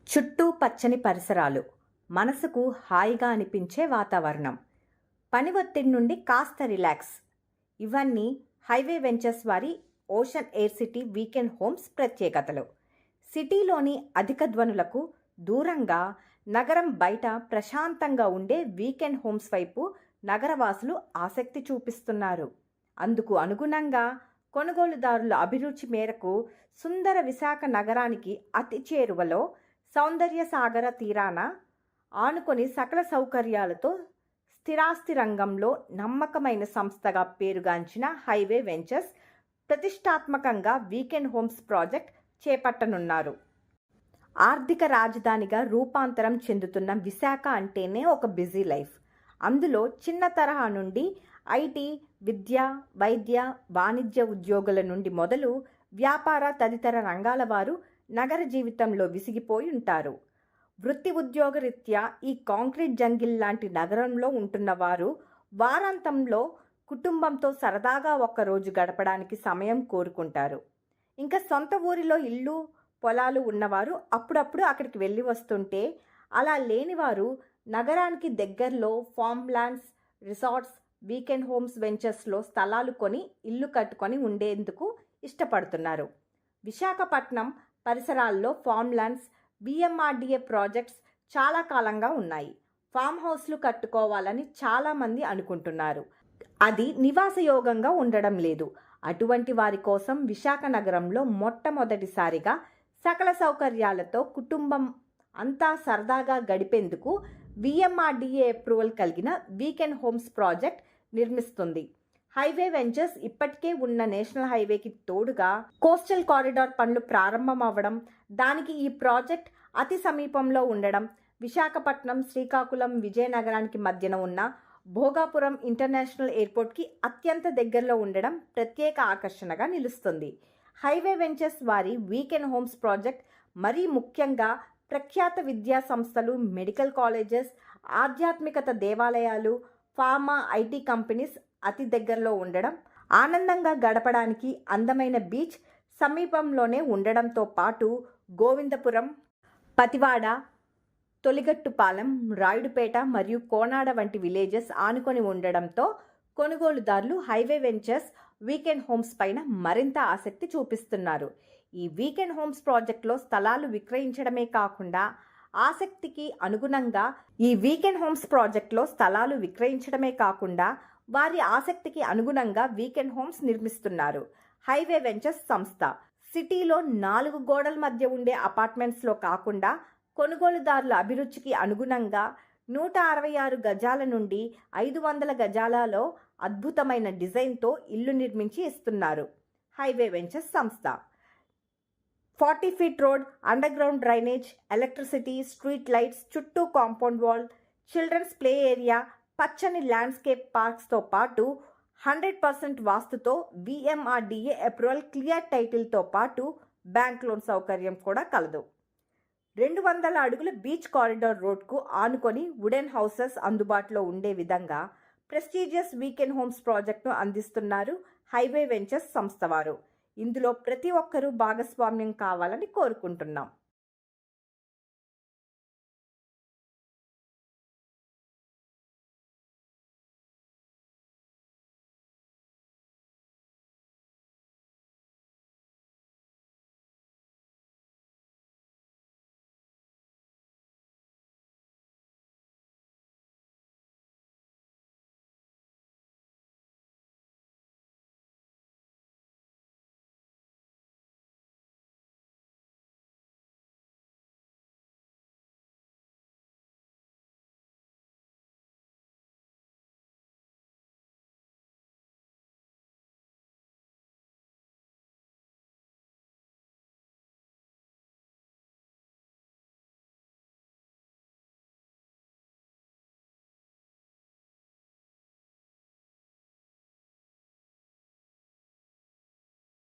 చుట్టూ పచ్చని పరిసరాలు, మనసుకు హాయిగా అనిపించే వాతావరణం, పని ఒత్తిడి నుండి కాస్త రిలాక్స్. ఇవన్నీ హైవే వెంచర్స్ వారి ocean air city weekend homes ప్రత్యేకతలు. సిటీలోని అధిక ధ్వనులకు దూరంగా నగరం బయట ప్రశాంతంగా ఉండే వీకెండ్ హోమ్స్ వైపు నగరవాసులు ఆసక్తి చూపిస్తున్నారు. అందుకు అనుగుణంగా కొనుగోలుదారుల అభిరుచి మేరకు సుందర విశాఖ నగరానికి అతి చేరువలో సౌందర్య సాగర తీరాన ఆనుకొని సకల సౌకర్యాలతో స్థిరాస్తి రంగంలో నమ్మకమైన సంస్థగా పేరుగాంచిన హైవే వెంచర్స్ ప్రతిష్టాత్మకంగా వీకెండ్ హోమ్స్ ప్రాజెక్ట్ చేపట్టనున్నారు. ఆర్థిక రాజధానిగా రూపాంతరం చెందుతున్న విశాఖ అంటేనే ఒక బిజీ లైఫ్. అందులో చిన్న తరహా నుండి ఐటీ, విద్య, వైద్య, వాణిజ్య ఉద్యోగుల నుండి మొదలు వ్యాపార తదితర రంగాల వారు నగర జీవితంలో విసిగిపోయి ఉంటారు. వృత్తి ఉద్యోగరీత్యా ఈ కాంక్రీట్ జంగిల్ లాంటి నగరంలో ఉంటున్న వారు వారాంతంలో కుటుంబంతో సరదాగా ఒక్కరోజు గడపడానికి సమయం కోరుకుంటారు. ఇంకా సొంత ఊరిలో ఇల్లు, పొలాలు ఉన్నవారు అప్పుడప్పుడు అక్కడికి వెళ్ళి వస్తుంటే, అలా లేనివారు నగరానికి దగ్గరలో farm lands, resorts, weekend homes వెంచర్స్లో స్థలాలు కొని ఇల్లు కట్టుకొని ఉండేందుకు ఇష్టపడుతున్నారు. విశాఖపట్నం పరిసరాల్లో ఫామ్ ల్యాండ్స్, బిఎంఆర్డిఏ ప్రాజెక్ట్స్ చాలా కాలంగా ఉన్నాయి. ఫామ్ హౌస్లు కట్టుకోవాలని చాలామంది అనుకుంటున్నారు. అది నివాసయోగంగా ఉండడం లేదు. అటువంటి వారి కోసం విశాఖ నగరంలో మొట్టమొదటిసారిగా సకల సౌకర్యాలతో కుటుంబం అంతా సరదాగా గడిపేందుకు విఎంఆర్డిఏ అప్రూవల్ కలిగిన వీకెండ్ హోమ్స్ ప్రాజెక్ట్ నిర్మిస్తుంది. హైవే వెంచర్స్ ఇప్పటికే ఉన్న నేషనల్ హైవేకి తోడుగా కోస్టల్ కారిడార్ పనులు ప్రారంభం అవ్వడం, దానికి ఈ ప్రాజెక్ట్ అతి సమీపంలో ఉండడం, విశాఖపట్నం, శ్రీకాకుళం, విజయనగరానికి మధ్యన ఉన్న భోగాపురం ఇంటర్నేషనల్ ఎయిర్పోర్ట్కి అత్యంత దగ్గరలో ఉండడం ప్రత్యేక ఆకర్షణగా నిలుస్తుంది. హైవే వెంచర్స్ వారి వీకెండ్ హోమ్స్ ప్రాజెక్ట్ మరీ ముఖ్యంగా ప్రఖ్యాత విద్యా సంస్థలు, మెడికల్ కాలేజెస్, ఆధ్యాత్మికత దేవాలయాలు, ఫార్మా, ఐటీ కంపెనీస్ అతి దగ్గరలో ఉండడం, ఆనందంగా గడపడానికి అందమైన బీచ్ సమీపంలోనే ఉండడంతో పాటు గోవిందపురం, పతివాడ, తొలిగట్టుపాలెం, రాయుడుపేట మరియు కోనాడ వంటి విలేజెస్ ఆనుకొని ఉండడంతో కొనుగోలుదారులు హైవే వెంచర్స్ వీకెండ్ హోమ్స్ పైన మరింత ఆసక్తి చూపిస్తున్నారు. ఈ వీకెండ్ హోమ్స్ ప్రాజెక్టులో స్థలాలు విక్రయించడమే కాకుండా వారి ఆసక్తికి అనుగుణంగా వీకెండ్ హోమ్స్ నిర్మిస్తున్నారు. హైవే వెంచర్స్ సంస్థ సిటీలో 4 గోడల మధ్య ఉండే అపార్ట్మెంట్స్లో కాకుండా కొనుగోలుదారుల అభిరుచికి అనుగుణంగా 166 గజాల నుండి 500 గజాలలో అద్భుతమైన డిజైన్తో ఇల్లు నిర్మించి ఇస్తున్నారు. హైవే వెంచర్స్ సంస్థ 40 feet road, underground drainage, electricity, street lights, చుట్టూ compound wall, children's play area, పచ్చని ల్యాండ్స్కేప్ పార్క్స్తో పాటు 100% వాస్తుతో విఎంఆర్డిఏ అప్రూవల్, క్లియర్ టైటిల్తో పాటు బ్యాంక్ లోన్ సౌకర్యం కూడా కలదు. 200 అడుగుల బీచ్ కారిడార్ రోడ్కు ఆనుకొని వుడెన్ హౌసెస్ అందుబాటులో ఉండే విధంగా ప్రెస్టీజియస్ వీకెండ్ హోమ్స్ ప్రాజెక్టును అందిస్తున్నారు హైవే వెంచర్స్ సంస్థ వారు. ఇందులో ప్రతి ఒక్కరూ భాగస్వామ్యం కావాలని కోరుకుంటున్నాం.